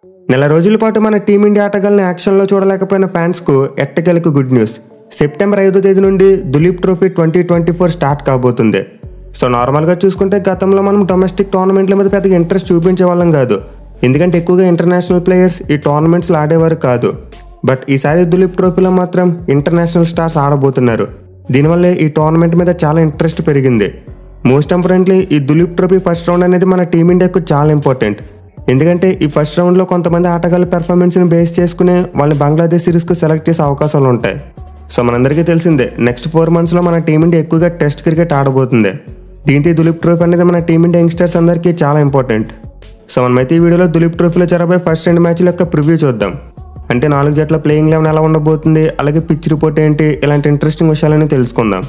నెల రోజుల పాటు మన టీమిండియా ఆటగాళ్ళని యాక్షన్లో చూడలేకపోయిన ఫ్యాన్స్కు ఎట్టకేలకు గుడ్ న్యూస్. సెప్టెంబర్ 5వ తేదీ నుండి దులీప్ ట్రోఫీ 2024 స్టార్ట్ కాబోతుంది. సో నార్మల్గా చూసుకుంటే గతంలో మనం డొమెస్టిక్ టోర్నమెంట్ల మీద పెద్దగా ఇంట్రెస్ట్ చూపించే వాళ్ళం కాదు, ఎందుకంటే ఎక్కువగా ఇంటర్నేషనల్ ప్లేయర్స్ ఈ టోర్నమెంట్స్లో ఆడేవారు కాదు. బట్ ఈసారి దులీప్ ట్రోఫీలో మాత్రం ఇంటర్నేషనల్ స్టార్స్ ఆడబోతున్నారు. దీనివల్లే ఈ టోర్నమెంట్ మీద చాలా ఇంట్రెస్ట్ పెరిగింది. మోస్ట్ ఇంపార్టెంట్లీ ఈ దులీప్ ట్రోఫీ ఫస్ట్ రౌండ్ అనేది మన టీమిండియాకు చాలా ఇంపార్టెంట్. ఎందుకంటే ఈ ఫస్ట్ రౌండ్లో కొంతమంది ఆటగాళ్ళ పెర్ఫార్మెన్స్ని బేస్ చేసుకునే వాళ్ళని బంగ్లాదేశ్ సిరీస్కి సెలెక్ట్ చేసే అవకాశాలు ఉంటాయి. సో మనందరికీ తెలిసిందే నెక్స్ట్ 4 monthsలో మన టీమిండియా ఎక్కువగా టెస్ట్ క్రికెట్ ఆడబోతుంది. దీంతో ఈ దులీప్ ట్రోఫీ అనేది మన టీమిండియా యంగ్స్టర్స్ అందరికీ చాలా ఇంపార్టెంట్. సో మనమైతే ఈ వీడియోలో దులీప్ ట్రోఫీలో జరగబోయే ఫస్ట్ 2 మ్యాచ్ల యొక్క ప్రివ్యూ చూద్దాం. అంటే 4 జట్ల ప్లేయింగ్ 11 ఎలా ఉండబోతుంది, అలాగే పిచ్ రిపోర్ట్ ఏంటి, ఇలాంటి ఇంట్రెస్టింగ్ విషయాలని తెలుసుకుందాం.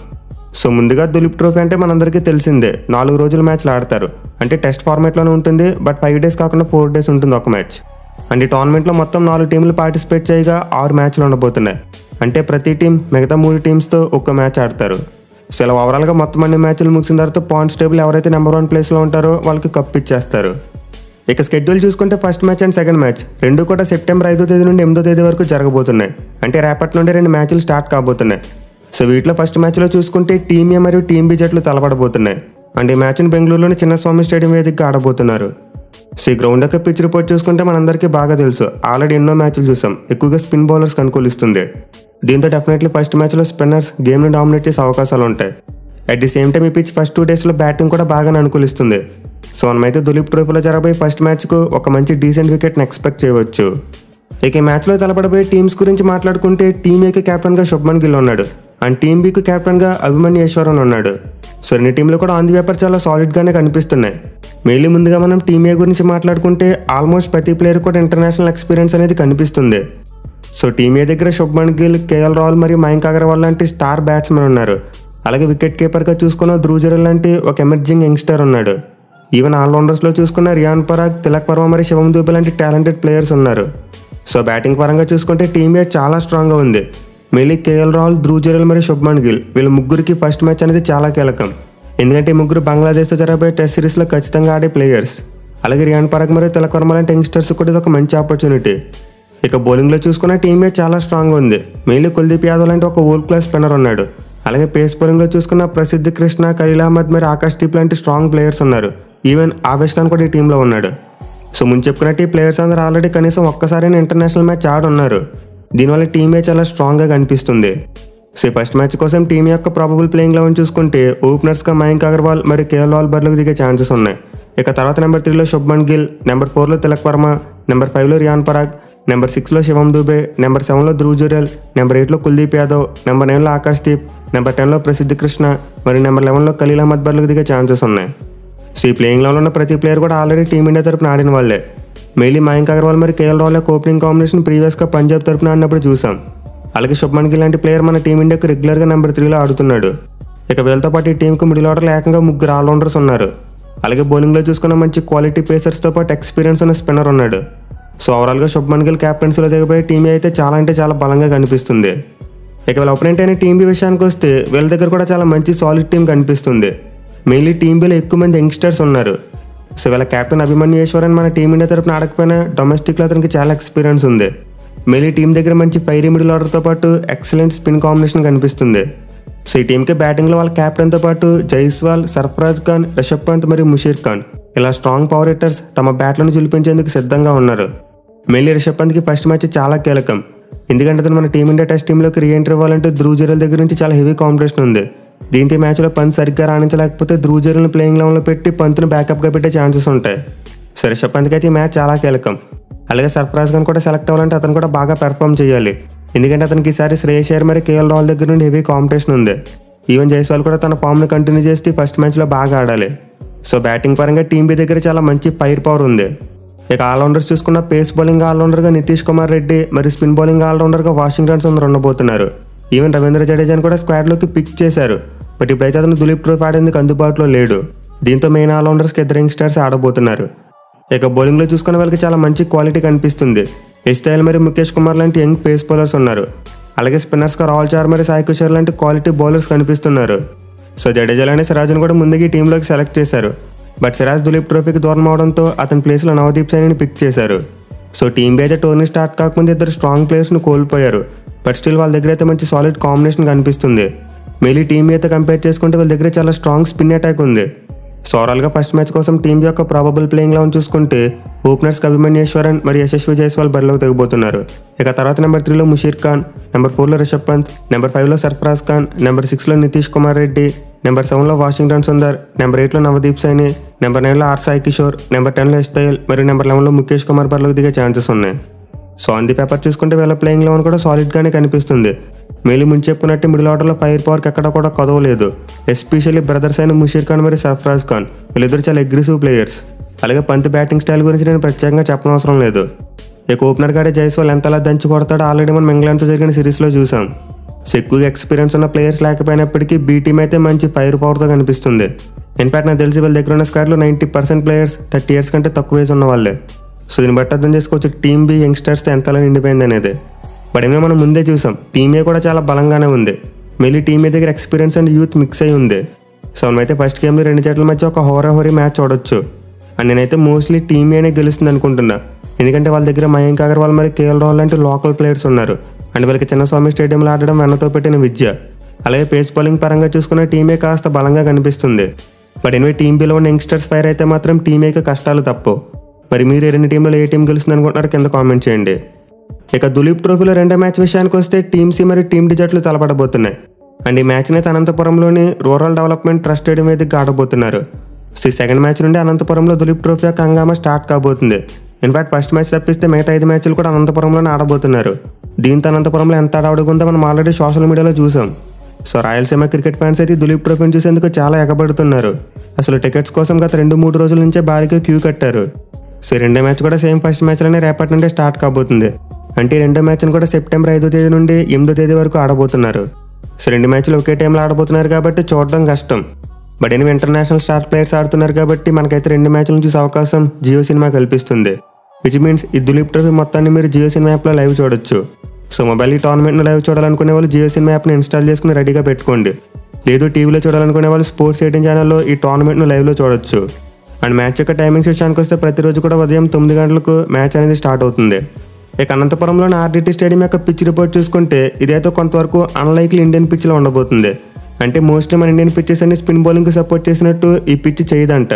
సో ముందుగా దులీప్ ట్రోఫీ అంటే మనందరికీ తెలిసిందే 4 రోజుల మ్యాచ్లు ఆడతారు. అంటే టెస్ట్ ఫార్మాట్లోనే ఉంటుంది, బట్ 5 days కాకుండా 4 days ఉంటుంది ఒక మ్యాచ్. అంటే ఈ టోర్నమెంట్లో మొత్తం 4 టీంలు పార్టిసిపేట్ చేయగా 6 మ్యాచ్లు ఉండబోతున్నాయి. అంటే ప్రతి టీం మిగతా 3 టీమ్స్తో ఒక్క మ్యాచ్ ఆడతారు. సో ఇలా ఓవరాల్గా మొత్తం అన్ని మ్యాచ్లు ముగిసిన తర్వాత పాయింట్స్ టేబుల్ ఎవరైతే నెంబర్ 1 ప్లేస్లో ఉంటారో వాళ్ళకి కప్ ఇచ్చేస్తారు. ఇక స్కెడ్యూల్ చూసుకుంటే first match and second match రెండు కూడా సెప్టెంబర్ 5వ తేదీ నుండి 8వ తేదీ వరకు జరగబోతున్నాయి. అంటే రేపటి నుండి 2 మ్యాచ్లు స్టార్ట్ కాబోతున్నాయి. సో వీటిలో ఫస్ట్ మ్యాచ్లో చూసుకుంటే టీమ్ ఏ మరియు టీమ్ బి జట్లు తలపడబోతున్నాయి. అండ్ ఈ మ్యాచ్ని బెంగళూరులోని చిన్నస్వామి స్టేడియం వేదికగా ఆడబోతున్నారు. సో ఈ గ్రౌండ్ యొక్క పిచ్ రిపోర్ట్ చూసుకుంటే మనందరికీ బాగా తెలుసు, ఆల్రెడీ ఎన్నో మ్యాచ్లు చూసాం, ఎక్కువగా స్పిన్ బౌలర్స్ అనుకూలిస్తుంది. దీంతో డెఫినెట్లీ ఫస్ట్ మ్యాచ్లో స్పిన్నర్స్ గేమ్ని డామినేట్ చేసే అవకాశాలు ఉంటాయి. అట్ ది సేమ్ టైం ఈ పిచ్ ఫస్ట్ 2 daysలో బ్యాటింగ్ కూడా బాగానే అనుకూలిస్తుంది. సో మనమైతే దులీప్ ట్రోఫీలో జరగబోయే ఫస్ట్ మ్యాచ్కు ఒక మంచి డీసెంట్ వికెట్ని ఎక్స్పెక్ట్ చేయవచ్చు. ఇక ఈ మ్యాచ్లో తలపడబోయే టీమ్స్ గురించి మాట్లాడుకుంటే టీమ్ ఏకి కెప్టెన్గా శుభ్మన్ గిల్ ఉన్నాడు, అండ్ టీమ్ బికు కెప్టెన్గా అభిమన్యు ఈశ్వరన్ ఉన్నాడు. సో 2 టీంలు కూడా ఆన్ ది పేపర్ చాలా సాలిడ్గానే కనిపిస్తున్నాయి. మెయిన్లీ ముందుగా మనం టీమ్ ఏ గురించి మాట్లాడుకుంటే ఆల్మోస్ట్ ప్రతి ప్లేయర్ కూడా ఇంటర్నేషనల్ ఎక్స్పీరియన్స్ అనేది కనిపిస్తుంది. సో టీమ్ ఏ దగ్గర శుభ్మన్ గిల్, కేఎల్ రాహుల్ మరియు మయాంక్ అగర్వాల్ లాంటి స్టార్ బ్యాట్స్మెన్ ఉన్నారు. అలాగే వికెట్ కీపర్గా చూసుకున్న ధ్రువ్ జురేల్ లాంటి ఒక ఎమర్జింగ్ యంగ్స్టర్ ఉన్నాడు. ఈవెన్ ఆల్రౌండర్స్లో చూసుకున్న రియాన్ పరాగ్, తిలక్ వర్మ మరియు శివం దూబే లాంటి టాలెంటెడ్ ప్లేయర్స్ ఉన్నారు. సో బ్యాటింగ్ పరంగా చూసుకుంటే టీమ్ ఏ చాలా స్ట్రాంగ్గా ఉంది. మెయిన్లీ కేఎల్ రాహుల్, ధ్రువ్ జురేల్ మరియు శుభ్మన్ గిల్ వీళ్ళ ముగ్గురికి ఫస్ట్ మ్యాచ్ అనేది చాలా కీలకం. ఎందుకంటే ఈ ముగ్గురు బంగ్లాదేశ్తో జరగబోయే టెస్ట్ సిరీస్లో ఖచ్చితంగా ఆడే ప్లేయర్స్. అలాగే రియాన్ పరాగ్ మరియు తిలక్ వర్మ లాంటి యంగ్స్టర్స్ కూడా ఇది ఒక మంచి ఆపర్చునిటీ. ఇక బౌలింగ్లో చూసుకున్న టీమ్ ఏ చాలా స్ట్రాంగ్గా ఉంది. మెయిన్లీ కుల్దీప్ యాదవ్ లాంటి ఒక వరల్డ్ క్లాస్ స్పిన్నర్ ఉన్నాడు. అలాగే పేస్ బౌలింగ్లో చూసుకున్న ప్రసిద్ధ్ కృష్ణ, ఖలీల్ అహ్మద్ మరియు ఆకాష్దీప్ లాంటి స్ట్రాంగ్ ప్లేయర్స్ ఉన్నారు. ఈవెన్ ఆవేష్ ఖాన్ కూడా ఈ టీంలో ఉన్నాడు. సో ముందు చెప్పుకున్నట్టు ఈ ప్లేయర్స్ అందరూ ఆల్రెడీ కనీసం ఒక్కసారైనా ఇంటర్నేషనల్ మ్యాచ్ ఆడున్నారు. దీనివల్ల టీమే చాలా స్ట్రాంగ్గా కనిపిస్తుంది. సో ఫస్ట్ మ్యాచ్ కోసం టీం యొక్క ప్రాబబుల్ ప్లేయింగ్ 11 చూసుకుంటే ఓపెనర్స్గా మయాంక్ అగర్వాల్ మరియు కేఎల్ రాహుల్ బరిలోకి దిగే ఛాన్సెస్ ఉన్నాయి. ఇక తర్వాత నెంబర్ 3లో శుభ్మన్ గిల్, నెంబర్ 4లో తిలక్ వర్మ, నెంబర్ 5లో రియాన్ పరాగ్, నెంబర్ 6లో శివం దూబే, నెంబర్ 7లో ధ్రువ్ జురేల్, నెంబర్ 8లో కుల్దీప్ యాదవ్, నెంబర్ 9లో ఆకాష్దీప్, నెంబర్ 10లో ప్రసిద్ధ్ కృష్ణ మరియు నెంబర్ 11లో ఖలీల్ అహ్మద్ బరిలోకి దిగే ఛాన్సెస్ ఉన్నాయి. సో ఈ ప్లేయింగ్ 11లో ఉన్న ప్రతి ప్లేయర్ కూడా ఆల్రెడీ టీమిండియా తరపున ఆడిన వాళ్ళే. మెయిన్లీ మయాంక్ అగర్వాల్ మరియు కేఎల్ రాహుల్ యొక్క ఓపెనింగ్ కాంబినేషన్ ప్రీవియస్గా పంజాబ్ తరపున ఆడినప్పుడు చూసాం. అలాగే శుభ్మన్ గిల్ లాంటి ప్లేయర్ మన టీమిండియాకు రెగ్యులర్గా నెంబర్ 3లో ఆడుతున్నాడు. ఇక వీళ్ళతో పాటు ఈ టీంకు మిడిల్ ఆర్డర్లో ఏకంగా 3 ఆల్రౌండర్స్ ఉన్నారు. అలాగే బౌలింగ్లో చూసుకున్న మంచి క్వాలిటీ పేసర్స్తో పాటు ఎక్స్పీరియన్స్ ఉన్న స్పిన్నర్ ఉన్నాడు. సో ఓవరాల్గా శుభ్మన్ గిల్ క్యాప్టెన్సీలో దిగబోయే టీం అయితే చాలా బలంగా కనిపిస్తుంది. ఇక వీళ్ళ ఒపోనెంట్ అయిన టీం బి విషయానికి వస్తే వీళ్ళ దగ్గర కూడా చాలా మంచి సాలిడ్ టీం కనిపిస్తుంది. మెయిన్లీ టీం బిలో ఎక్కువ మంది యంగ్స్టర్స్ ఉన్నారు. సో వీళ్ళ కెప్టెన్ అభిమన్యు ఈశ్వరన్ మన టీమిండియా తరపున ఆడకపోయినా డొమెస్టిక్లో అతనికి చాలా ఎక్స్పీరియన్స్ ఉంది. మెయిన్లీ టీం దగ్గర మంచి ఫైరీ మిడిల్ ఆర్డర్తో పాటు ఎక్సలెంట్ స్పిన్ కాంబినేషన్ కనిపిస్తుంది. సో ఈ టీంకి బ్యాటింగ్లో వాళ్ళ కెప్టెన్తో పాటు జైస్వాల్, సర్ఫరాజ్ ఖాన్, రిషబ్ పంత్ మరియు ముషీర్ ఖాన్ ఇలా స్ట్రాంగ్ పవర్ హిట్టర్స్ తమ బ్యాట్లను చూపించేందుకు సిద్ధంగా ఉన్నారు. మెయిన్లీ రిషబ్ పంత్కి ఫస్ట్ మ్యాచ్ చాలా కీలకం. ఎందుకంటే అతను మన టీమిండియా టెస్ట్ టీంలోకి రీఎంట్రీ అవ్వాలంటే ధ్రువ్ జురేల్ దగ్గర నుంచి చాలా హెవీ కాంపిటీషన్ ఉంది. దీంతో మ్యాచ్లో పంత్ సరిగ్గా రాణించలేకపోతే ధ్రువ్ జురేల్ని ప్లేయింగ్ 11లో పెట్టి పంత్ను బ్యాకప్గా పెట్టే ఛాన్సెస్ ఉంటాయి. సో రిషబ్ పంత్కి అయితే ఈ మ్యాచ్ చాలా కీలకం. అలాగే సర్ఫరాజ్ ఖాన్ కూడా సెలెక్ట్ అవ్వాలంటే అతను కూడా బాగా పెర్ఫామ్ చేయాలి. ఎందుకంటే అతనికి ఈసారి శ్రేయస్ అయ్యర్ మరియు కేఎల్ రాహుల్ దగ్గర నుండి హెవీ కాంపిటీషన్ ఉంది. ఈవెన్ జైస్వాల్ కూడా తన ఫామ్ని కంటిన్యూ చేసి ఫస్ట్ మ్యాచ్లో బాగా ఆడాలి. సో బ్యాటింగ్ పరంగా టీం బి దగ్గర చాలా మంచి ఫైర్ పవర్ ఉంది. ఇక ఆల్రౌండర్స్ చూసుకున్న పేస్ బౌలింగ్ ఆల్రౌండర్గా నితీష్ కుమార్ రెడ్డి మరియు స్పిన్ బౌలింగ్ ఆల్రౌండర్గా వాషింగ్టన్ సుందర్ ఉండబోతున్నారు. ఈవెన్ రవీంద్ర జడేజాని కూడా స్క్వాడ్లోకి పిక్ చేశారు. బట్ ఇప్పుడైతే అతను దులీప్ ట్రోఫీ ఆడేందుకు అందుబాటులో లేడు. దీంతో మెయిన్ ఆల్రౌండర్స్కి 2 యంగ్స్టర్స్ ఆడబోతున్నారు. ఇక బౌలింగ్లో చూసుకున్న వాళ్ళకి చాలా మంచి క్వాలిటీ కనిపిస్తుంది. ఎస్టైల్ మరియు ముఖేష్ కుమార్ లాంటి యంగ్ పేస్ బౌలర్స్ ఉన్నారు. అలాగే స్పిన్నర్స్గా రాహుల్ చార్ మరియు సాయి కిషోర్ లాంటి క్వాలిటీ బౌలర్స్ కనిపిస్తున్నారు. సో జడేజా అనే సిరాజ్ను కూడా ముందుగా ఈ టీంలోకి సెలెక్ట్ చేశారు. బట్ సిరాజ్ దులీప్ ట్రోఫీకి దూరం అవడంతో అతని ప్లేస్లో నవదీప్ సైనిని పిక్ చేశారు. సో టీమ్ బి అయితే టోర్నీ స్టార్ట్ కాకముందు ఇద్దరు స్ట్రాంగ్ ప్లేయర్స్ని కోల్పోయారు. బట్ స్టిల్ వాళ్ళ దగ్గర అయితే మంచి సాలిడ్ కాంబినేషన్ కనిపిస్తుంది. మేలీ టీమ్ అయితే కంపేర్ చేసుకుంటే వాళ్ళ దగ్గర చాలా స్ట్రాంగ్ స్పిన్ అటాక్ ఉంది. సో ఓవరాల్గా ఫస్ట్ మ్యాచ్ కోసం టీం యొక్క ప్రాబబుల్ ప్లేయింగ్ లెవెన్ చూసుకుంటే ఓపెనర్స్ అభిమన్యేశ్వరన్ మరియు యశస్వి జైస్వాల్ బరిలోకి దిగబోతున్నారు. ఇక తర్వాత నెంబర్ 3లో ముషీర్ ఖాన్, నెంబర్ 4లో రిషబ్ పంత్, నెంబర్ 5లో సర్ఫరాజ్ ఖాన్, నెంబర్ 6లో నితీష్ కుమార్ రెడ్డి, నెంబర్ 7లో వాషింగ్టన్ సుందర్, నెంబర్ 8లో నవదీప్ సైని, నెంబర్ 9లో ఆర్ సాయి కిషోర్, నెంబర్ 10లో యష్ దయాల్ మరియు నెంబర్ 11లో ముఖేష్ కుమార్ బరిలోకి దిగే ఛాన్సెస్ ఉన్నాయి. సో ఆన్ ది పేపర్ చూసుకుంటే వీళ్ళ ప్లేయింగ్ లెవెన్ కూడా సాలిడ్గానే కనిపిస్తుంది. మేలీ ముందు చెప్పుకున్నట్టు మిడిల్ ఆర్డర్లో ఫైర్ పవర్కి ఎక్కడ కూడా కొదవలేదు. ఎస్పెషల్లీ బ్రదర్స్ అయిన ముషీర్ ఖాన్ మరియు సర్ఫరాజ్ ఖాన్ వీళ్ళిద్దరు చాలా అగ్రెసివ్ ప్లేయర్స్. అలాగే పంత్ బ్యాటింగ్ స్టైల్ గురించి నేను ప్రత్యేకంగా చెప్పనవసరం లేదు. ఇక ఓపెనర్ గాడే జైస్వాల్ ఎంతలా దంచి కొడతాడో ఆల్రెడీ మనం ఇంగ్లాండ్తో జరిగిన సిరీస్లో చూసాం. సో ఎక్కువగా ఎక్స్పీరియన్స్ ఉన్న ప్లేయర్స్ లేకపోయినప్పటికీ బీ టీమ్ అయితే మంచి ఫైర్ పవర్తో కనిపిస్తుంది. ఇన్ఫాక్ట్ నాకు తెలిసి వీళ్ళ దగ్గర ఉన్న స్క్వాడ్లో 90% ప్లేయర్స్ 30 years కంటే తక్కువ ఏజ్ ఉన్న వాళ్ళే. సో దీన్ని బట్టి అర్థం చేసుకోవచ్చు టీమ్ బి యంగ్స్టర్స్తో ఎంతలా నిండిపోయింది అనేది. బట్ ఏమో మనం ముందే చూసాం టీమ్ ఏ కూడా చాలా బలంగానే ఉంది. మళ్ళీ టీమ్ ఏ దగ్గర ఎక్స్పీరియన్స్ అండ్ యూత్ మిక్స్ అయి ఉంది. సో మనమైతే ఫస్ట్ గేమ్లో 2 జట్ల మధ్య ఒక హోరీ మ్యాచ్ చూడొచ్చు. అండ్ నేనైతే మోస్ట్లీ టీమ్ ఏనే గెలుస్తుంది అనుకుంటున్నా. ఎందుకంటే వాళ్ళ దగ్గర మయాంక్ అగర్వాల్ మరియు కేఎల్ రాహుల్ లాంటి లోకల్ ప్లేయర్స్ ఉన్నారు. అండ్ వీళ్ళకి చిన్నస్వామి స్టేడియంలో ఆడడం వెన్నతో పెట్టిన విద్య. అలాగే పేస్ బౌలింగ్ పరంగా చూసుకున్న టీమే కాస్త బలంగా కనిపిస్తుంది. బట్ ఎనివే టీమ్ బిలో ఉన్న యంగ్స్టర్స్ ఫైర్ అయితే మాత్రం టీమేకి కష్టాలు తప్పు. మరి మీరు 2 టీంలలో ఏ టీం గెలుస్తుంది అనుకుంటున్నారో కింద కామెంట్ చేయండి. ఇక దులీప్ ట్రోఫీలో 2వ మ్యాచ్ విషయానికి వస్తే టీమ్ సి మరియు టీమ్ డి జట్లు తలపడబోతున్నాయి. అండ్ ఈ మ్యాచ్ని అయితే అనంతపురంలోని రూరల్ డెవలప్మెంట్ ట్రస్ట్ స్టేడియం వేదికగా ఆడబోతున్నారు. సో ఈ సెకండ్ మ్యాచ్ నుండి అనంతపురంలో దులీప్ ట్రోఫీ యొక్క హంగామా స్టార్ట్ కాబోతుంది. ఇన్ఫాక్ట్ ఫస్ట్ మ్యాచ్ తప్పిస్తే మిగతా 5 మ్యాచ్లు కూడా అనంతపురంలోనే ఆడబోతున్నారు. దీంతో అనంతపురంలో ఎంత ఆడవుతుందో మనం ఆల్రెడీ సోషల్ మీడియాలో చూసాం. సో రాయలసీమ క్రికెట్ ఫ్యాన్స్ అయితే దులీప్ ట్రోఫీని చూసేందుకు చాలా ఎగబడుతున్నారు. అసలు టికెట్స్ కోసం గత 2-3 రోజుల నుంచే భారీగా క్యూ కట్టారు. సో 2వ మ్యాచ్ కూడా సేమ్ ఫస్ట్ మ్యాచ్లోనే రేపటి నుండే స్టార్ట్ కాబోతుంది. అంటే 2వ మ్యాచ్ని కూడా సెప్టెంబర్ 5వ తేదీ నుండి 8వ తేదీ వరకు ఆడబోతున్నారు. సో 2 మ్యాచ్లు ఒకే టైంలో ఆడబోతున్నారు కాబట్టి చూడడం కష్టం. బట్ ఎనిమిది ఇంటర్నేషనల్ స్టార్ ప్లేయర్స్ ఆడుతున్నారు కాబట్టి మనకైతే 2 మ్యాచ్లను చూసే అవకాశం జియో సినిమా కల్పిస్తుంది. విచ్ మీన్స్ ఈ దులీప్ ట్రోఫీ మొత్తాన్ని మీరు జియో సినిమా యాప్లో లైవ్ చూడొచ్చు. సో మొబైల్ ఈ టోర్నమెంట్ను లైవ్ చూడాలనుకునే వాళ్ళు జియో సినిమా యాప్ని ఇన్స్టాల్ చేసుకుని రెడీగా పెట్టుకోండి. లేదు టీవీలో చూడాలనుకునే వాళ్ళు స్పోర్ట్స్ 18 ఛానల్లో ఈ టోర్నమెంట్ను లైవ్లో చూడొచ్చు. అండ్ మ్యాచ్ యొక్క టైమింగ్స్ విషయానికి వస్తే ప్రతిరోజు కూడా ఉదయం 9 గంటలకు మ్యాచ్ అనేది స్టార్ట్ అవుతుంది. ఇక అనంతపురంలోని ఆర్డిటి స్టేడియం యొక్క పిచ్ రిపోర్ట్ చూసుకుంటే ఇదైతే కొంతవరకు అన్లైక్లీ ఇండియన్ పిచ్లో ఉండబోతుంది. అంటే మోస్ట్లీ మన ఇండియన్ పిచ్చెస్ అన్ని స్పిన్ బౌలింగ్కి సపోర్ట్ చేసినట్టు ఈ పిచ్ చేయదంట.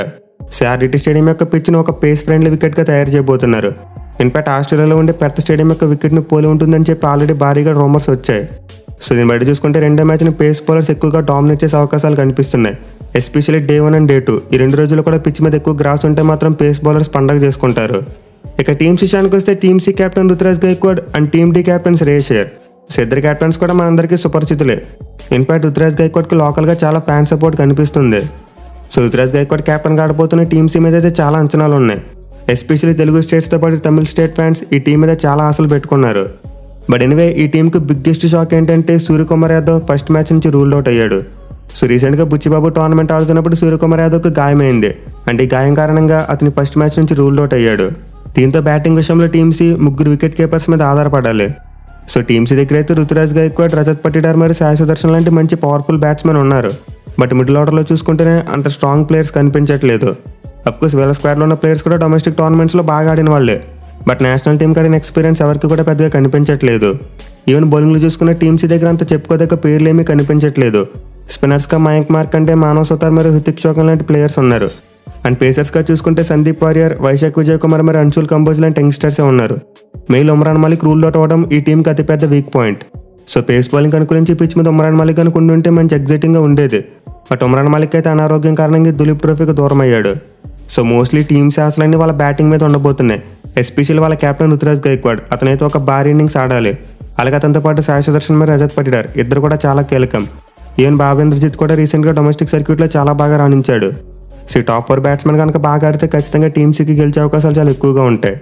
సో ఆర్డిటి స్టేడియం యొక్క పిచ్ను ఒక పేస్ ఫ్రెండ్లీ వికెట్గా తయారు చేయబోతున్నారు. ఇన్ఫాక్ట్ ఆస్ట్రేలియాలో ఉండే పెర్త్ స్టేడియం యొక్క వికెట్ను పోలి ఉంటుందని చెప్పి ఆల్రెడీ భారీగా రూమర్స్ వచ్చాయి. సో దీన్ని బట్టి చూసుకుంటే 2వ మ్యాచ్ని పేస్ బౌలర్స్ ఎక్కువగా డామినేట్ చేసే అవకాశాలు కనిపిస్తున్నాయి. ఎస్పెషల్లీ డే 1 అండ్ డే 2 ఈ 2 రోజుల్లో కూడా పిచ్ మీద ఎక్కువ గ్రాస్ ఉంటే మాత్రం పేస్ బౌలర్స్ పండగ చేసుకుంటారు. ఇక టీమ్స్ విషయానికి వస్తే team C captain Ruturaj Gaikwad and team D captain Shreyas Iyer. So ఇద్దరు కెప్టెన్స్ కూడా మనందరికీ సుపరిచితులే. ఇన్ఫాక్ట్ రుతురాజ్ గైక్వాడ్కి లోకల్గా చాలా ఫ్యాన్ సపోర్ట్ కనిపిస్తుంది. సో రుతురాజ్ గైక్వాడ్ కెప్టెన్గా ఆడబోతున్న టీమ్ సి మీద అయితే చాలా అంచనాలు ఉన్నాయి. ఎస్పెషల్లీ తెలుగు స్టేట్స్తో పాటు తమిళ స్టేట్ ఫ్యాన్స్ ఈ టీం మీద చాలా ఆశలు పెట్టుకున్నారు. బట్ ఎనివే ఈ టీంకి బిగ్గెస్ట్ షాక్ ఏంటంటే సూర్యకుమార్ యాదవ్ ఫస్ట్ మ్యాచ్ నుంచి రూల్ అవుట్ అయ్యాడు. సో రీసెంట్గా బుచ్చిబాబు టోర్నమెంట్ ఆడుతున్నప్పుడు సూర్యకుమార్ యాదవ్కి గాయమైంది. అంటే ఈ గాయం కారణంగా అతని ఫస్ట్ మ్యాచ్ నుంచి రూల్ అవుట్ అయ్యాడు. దీంతో బ్యాటింగ్ విషయంలో టీమ్సీ 3 వికెట్ కీపర్స్ మీద ఆధారపడాలి. సో టీమ్సీ దగ్గర అయితే రుతురాజ్ గైక్వాడ్, రజత్ పటిడార్ మరియు సాయి సుదర్శన్ లాంటి మంచి పవర్ఫుల్ బ్యాట్స్మెన్ ఉన్నారు. బట్ మిడిల్ ఆర్డర్లో చూసుకుంటేనే అంత స్ట్రాంగ్ ప్లేయర్స్ కనిపించట్లేదు. అఫ్కోర్స్ వీళ్ళ స్క్వాడ్లో ఉన్న ప్లేయర్స్ కూడా డొమెస్టిక్ టోర్నమెంట్స్లో బాగా ఆడిన వాళ్ళే. బట్ నేషనల్ టీంకి ఆడిన ఎక్స్పీరియన్స్ ఎవరికి కూడా పెద్దగా కనిపించట్లేదు. ఈవెన్ బౌలింగ్లో చూసుకున్న టీమ్సీ దగ్గర అంత చెప్పుకోదగ్గ పేర్లు ఏమీ కనిపించట్లేదు. స్పిన్నర్స్గా మయాంక్ మార్కండే, మానవ్ సుతార్ మరియు హృతిక్ షోకన్ లాంటి ప్లేయర్స్ ఉన్నారు. అండ్ పేసర్స్గా చూసుకుంటే సందీప్ వారియర్, వైశాఖ్ విజయ్ కుమార్ మరియు అంశుల్ కంబోజ్ లాంటి యంగ్స్టర్సే ఉన్నారు. మెయిల్ ఉమ్రాన్ మలిక్ రూల్ అవుట్ అవ్వడం ఈ టీంకి అతిపెద్ద weak point. So pace bowling అనుకూలించి పిచ్ మీద ఉమ్రాన్ మలిక్ అనుకుంటుంటే మంచి ఎగ్జైటింగ్గా ఉండేది. బట్ ఉమ్రాన్ మలిక్ అయితే అనారోగ్యం కారణంగా దులీప్ ట్రోఫీకి దూరం అయ్యాడు. సో మోస్ట్లీ టీమ్స్ ఆశలన్నీ వాళ్ళ బ్యాటింగ్ మీద ఉండబోతున్నాయి. ఎస్పెషల్లీ వాళ్ళ కెప్టెన్ రుతురాజ్ గైక్వాడ్, అతనైతే ఒక భారీ ఇన్నింగ్స్ ఆడాలి. అలాగే అతనితో పాటు సాయి సుదర్శన్ మరియు రజత్ పటిడార్ ఇద్దరు కూడా చాలా కీలకం. ఈవెన్ బాబేంద్రజిత్ కూడా రీసెంట్గా డొమెస్టిక్ సర్క్యూట్లో చాలా బాగా రాణించాడు. సో టాప్ 4 బ్యాట్స్మెన్ కనుక బాగా ఆడితే ఖచ్చితంగా టీమ్సీకి గెలిచే అవకాశాలు చాలా ఎక్కువగా ఉంటాయి.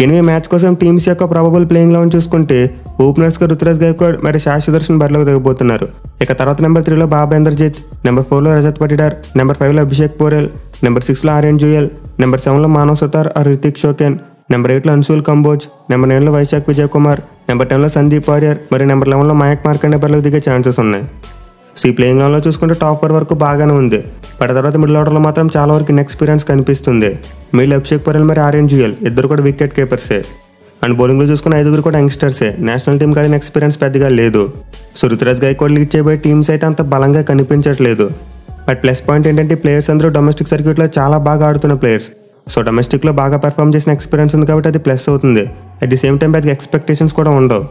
ఎనిమిది మ్యాచ్ కోసం టీమ్స్ యొక్క ప్రాబబుల్ ప్లేయింగ్ లెవెన్ చూసుకుంటే ఓపెనర్స్గా రుతురాజ్ గైక్వాడ్ మరియు సాయి సుదర్శన్ బరిలోకి దిగబోతున్నారు. ఇక తర్వాత number 3లో బాబేంద్రజిత్, number 4లో Rajat Patidar, number 5లో Abhishek Porel, number 6లో Aryan Juyal, number 7లో Manav Sutar are Hrithik షోకెన్, number 8లో Anshul Kamboj, number 9లో Vaishakh Vijay Kumar, number 10లో Sandeep warrior మరియు నెంబర్ 11లో మయాంక్ మార్కండే బరిలోకి దిగే ఛాన్సెస్ ఉన్నాయి. సో ఈ ప్లేయింగ్ లెవెన్లో చూసుకుంటే టాప్ 4 వరకు బాగానే ఉంది. బట్ తర్వాత మిడిల్ ఆర్డర్లో మాత్రం చాలా వరకు ఇన్ఎక్స్పీరియన్స్ కనిపిస్తుంది. మిడిల్ అభిషేక్ పోరెల్ మరియు ఆర్యన్ జుయల్ ఇద్దరు కూడా వికెట్ కీపర్సే. అండ్ బౌలింగ్లో చూసుకున్న 5 కూడా యంగ్స్టర్సే, నేషనల్ టీం కాడిన ఎక్స్పీరియన్స్ పెద్దగా లేదు. సో రుతురాజ్ గైక్వాడ్ లీడ్ చేయబోయే టీమ్స్ అయితే అంత బలంగా కనిపించట్లేదు. బట్ ప్లస్ పాయింట్ ఏంటంటే ప్లేయర్స్ అందరూ డొమెస్టిక్ సర్క్యూట్లో చాలా బాగా ఆడుతున్న ప్లేయర్స్. సో డొమెస్టిక్లో బాగా పెర్ఫామ్ చేసిన ఎక్స్పీరియన్స్ ఉంది కాబట్టి అది ప్లస్ అవుతుంది. అట్ ది సేమ్ టైం పెద్దగా ఎక్స్పెక్టేషన్స్ కూడా ఉండవు.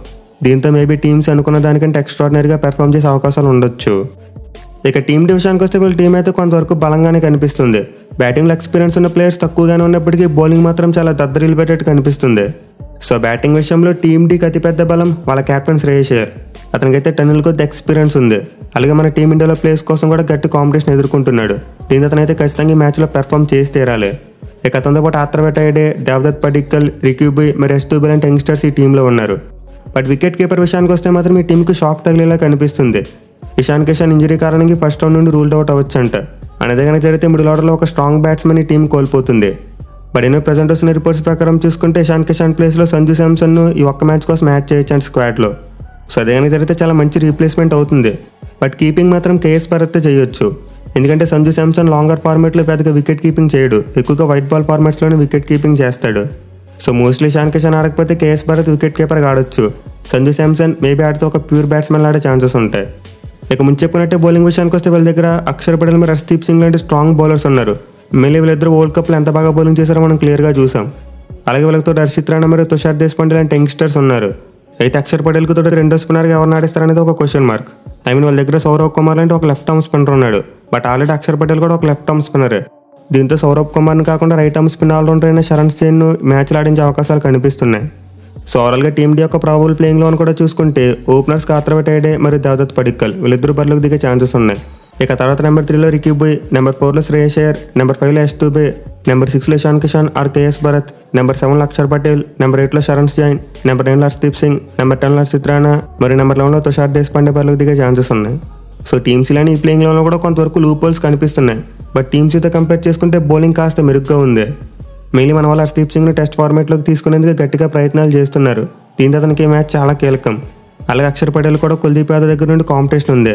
దీంతో మేబీ టీమ్స్ అనుకున్న దానికంటే ఎక్స్ట్రాడినరీగా పెర్ఫామ్ చేసే అవకాశాలు ఉండొచ్చు. ఇక టీం డివిజన్కి వస్తే వీళ్ళ టీం అయితే కొంతవరకు బలంగానే కనిపిస్తుంది. బ్యాటింగ్లో ఎక్స్పీరియన్స్ ఉన్న ప్లేయర్స్ తక్కువగానే ఉన్నప్పటికీ బౌలింగ్ మాత్రం చాలా దద్దరిల్లిపోయేటట్టు కనిపిస్తుంది. సో బ్యాటింగ్ విషయంలో టీం డీకి అతిపెద్ద బలం వాళ్ళ కెప్టెన్ శ్రేయస్ అయ్యర్. అతనికైతే టన్నుల కొద్ది ఎక్స్పీరియన్స్ ఉంది. అలాగే మన టీమిండియాలో ప్లేస్ కోసం కూడా గట్టి కాంపిటీషన్ ఎదుర్కొంటున్నాడు. దీంతో అతనైతే ఖచ్చితంగా ఈ మ్యాచ్లో పెర్ఫామ్ చేసి తీరాలి. ఇక అతనితో పాటు ఆత్రవేట్ అయ్యే దేవదత్ పడిక్కల్, రిక్యూబీ, మరి ఎస్టూబీ లాంటి యంగ్స్టర్స్ ఈ టీంలో ఉన్నారు. బట్ వికెట్ కీపర్ విషయానికి వస్తే మాత్రం ఈ టీంకి షాక్ తగిలేలా కనిపిస్తుంది. ఇషాన్ కిషన్ ఇంజరీ కారణంగా ఫస్ట్ రౌండ్ నుండి రూల్డ్ అవుట్ అవ్వచ్చంట. అనేది కనుక జరిగితే మిడిల్ ఆర్డర్లో ఒక స్ట్రాంగ్ బ్యాట్స్మెన్ ఈ టీం కోల్పోతుంది. బట్ ఎన్నో ప్రజెంట్ వస్తున్న రిపోర్ట్స్ ప్రకారం చూసుకుంటే ఇషాన్ కిషన్ ప్లేస్లో సంజు శాంసన్ను ఈ ఒక్క మ్యాచ్ కోసం యాడ్ చేయొచ్చంట స్క్వాడ్లో. సో అదే కనుక జరిగితే చాలా మంచి రీప్లేస్మెంట్ అవుతుంది. బట్ కీపింగ్ మాత్రం కేఎస్ భరత్ చేయొచ్చు. ఎందుకంటే సంజు శాంసన్ లాంగర్ ఫార్మాట్లో పెద్దగా వికెట్ కీపింగ్ చేయడు, ఎక్కువగా వైట్ బాల్ ఫార్మాట్స్లోనే వికెట్ కీపింగ్ చేస్తాడు. సో మోస్ట్లీ ఇషాన్ కిషన్ ఆడకపోతే కేఎస్ భరత్ వికెట్ కీపర్గా ఆడొచ్చు. సంజు శాంసన్ మేబీ ఆడితే ఒక ప్యూర్ బ్యాట్స్మెన్ ఆడే ఛాన్సెస్ ఉంటాయి. ఇక ముందు చెప్పుకున్నట్టే బౌలింగ్ విషయానికి వస్తే వీళ్ళ దగ్గర అక్షర్ పటేల్ మరియు హర్షదీప్ సింగ్ లాంటి స్ట్రాంగ్ బౌలర్స్ ఉన్నారు. మళ్ళీ వీళ్ళిద్దరు వరల్డ్ కప్లో ఎంత బాగా బౌలింగ్ చేశారో మనం క్లియర్గా చూసాం. అలాగే వీళ్ళతో హర్షిత్ రాణా మరియు తుషార్ దేశపాండే లాంటి యంగ్స్టర్స్ ఉన్నారు. అయితే అక్షర్ పటేల్కి తోటి రెండో స్పిన్నర్గా ఎవరిని ఆడిస్తారనేది ఒక క్వశ్చన్ మార్క్. వాళ్ళ దగ్గర సౌరవ్ కుమార్ లాంటి ఒక లెఫ్ట్ ఆర్మ్ స్పిన్నర్ ఉన్నాడు. బట్ ఆల్రెడీ అక్షర్ పటేల్ కూడా ఒక లెఫ్ట్ ఆర్మ్ స్పిన్నరే. దీంతో సౌరవ్ కుమార్ని కాకుండా రైట్ ఆర్మ్ స్పిన్ ఆల్రౌండర్ అయిన శరణ్ సేన్ను మ్యాచ్లు ఆడించే అవకాశాలు కనిపిస్తున్నాయి. సో ఓవరాల్గా టీండీ యొక్క ప్రాబబుల్ ప్లేయింగ్ లోన్ కూడా చూసుకుంటే ఓపెనర్స్ ఆత్రవేట్ అయ్యే మరియు దేవదత్ పడిక్కల్ వీళ్ళిద్దరు బరిలోకి దిగే ఛాన్సెస్ ఉన్నాయి. ఇక తర్వాత నెంబర్ 3లో రిక్యూబీ, నెంబర్ 4లో శ్రేయస్ అయ్యర్, నెంబర్ 5లో ఎస్టూబీ, నెంబర్ 6లో Ishan Kishan or KS Bharat, number 7లో అక్షర్ పటేల్, నెంబర్ 8లో శరణ్ జైన్, నెంబర్ 9లో హర్షదీప్ సింగ్, నెంబర్ 10లో హర్షిత్ రాణా మరియు నెంబర్ 11లో తుషార్ దేశపాండే బరిలోకి దిగే ఛాన్సెస్ ఉన్నాయి. సో టీమ్స్ ఇలానే ఈ ప్లేయింగ్ లోన్లో కూడా కొంతవరకు లూప్ హోల్స్ కనిపిస్తున్నాయి. బట్ టీమ్స్ అయితే కంపేర్ చేసుకుంటే బౌలింగ్ కాస్త మెరుగ్గా ఉంది. మెయిన్లీ మన వాళ్ళు హర్షదీప్ సింగ్ను టెస్ట్ ఫార్మాట్లోకి తీసుకునేందుకు గట్టిగా ప్రయత్నాలు చేస్తున్నారు. దీంతో అతనికి ఈ మ్యాచ్ చాలా కీలకం. అలాగే అక్షర్ పటేల్ కూడా కుల్దీప్ యాదవ్ దగ్గర నుండి కాంపిటీషన్ ఉంది.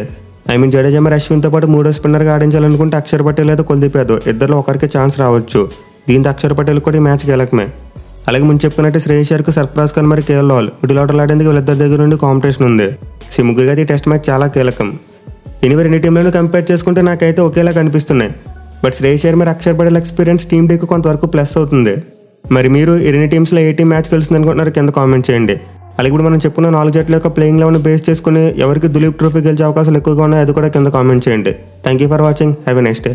జడేజా మరి అశ్విన్తో పాటు మూడో స్పిన్నర్గా ఆడించాలనుకుంటే అక్షర్ పటేల్ లేదా కుల్దీప్ యాదవ్ ఇద్దరిలో ఒకరికి ఛాన్స్ రావచ్చు. దీంతో అక్షర్ పటేల్ కూడా ఈ మ్యాచ్ కీలకమే. అలాగే ముందు చెప్పుకున్నట్టు శ్రేయస్ అయ్యర్కు సర్ఫరాజ్ ఖాన్ మరి కేఎల్ రాహుల్ మిడిల్ ఆర్డర్ ఆడేందుకు వీళ్ళిద్దరి దగ్గర నుండి కాంపిటీషన్ ఉంది. సో ముగ్గురికి అయితే ఈ టెస్ట్ మ్యాచ్ చాలా కీలకం. ఎనివే రెండు టీంలను కంపేర్ చేసుకుంటే నాకైతే ఒకేలా కనిపిస్తున్నాయి. బట్ శ్రేయస్ అయ్యర్ మరి అక్షర్ పటేల్ ఎక్స్పీరియన్స్ టీం డీకి కొంతవరకు ప్లస్ అవుతుంది. మరి మీరు ఈ రెండు టీమ్స్లో ఏ టీం మ్యాచ్ గెలుస్తుంది అనుకుంటున్నారు కింద కామెంట్ చేయండి. అలాగే ఇప్పుడు మనం చెప్పుకున్న 4 జట్ల యొక్క ప్లేయింగ్ లెవెన్ బేస్ చేసుకుని ఎవరికి దులీప్ ట్రోఫీ గెలిచే అవకాశాలు ఎక్కువగా ఉన్నాయో అది కూడా కింద కామెంట్ చేయండి. Thank you for watching. Have a nice day.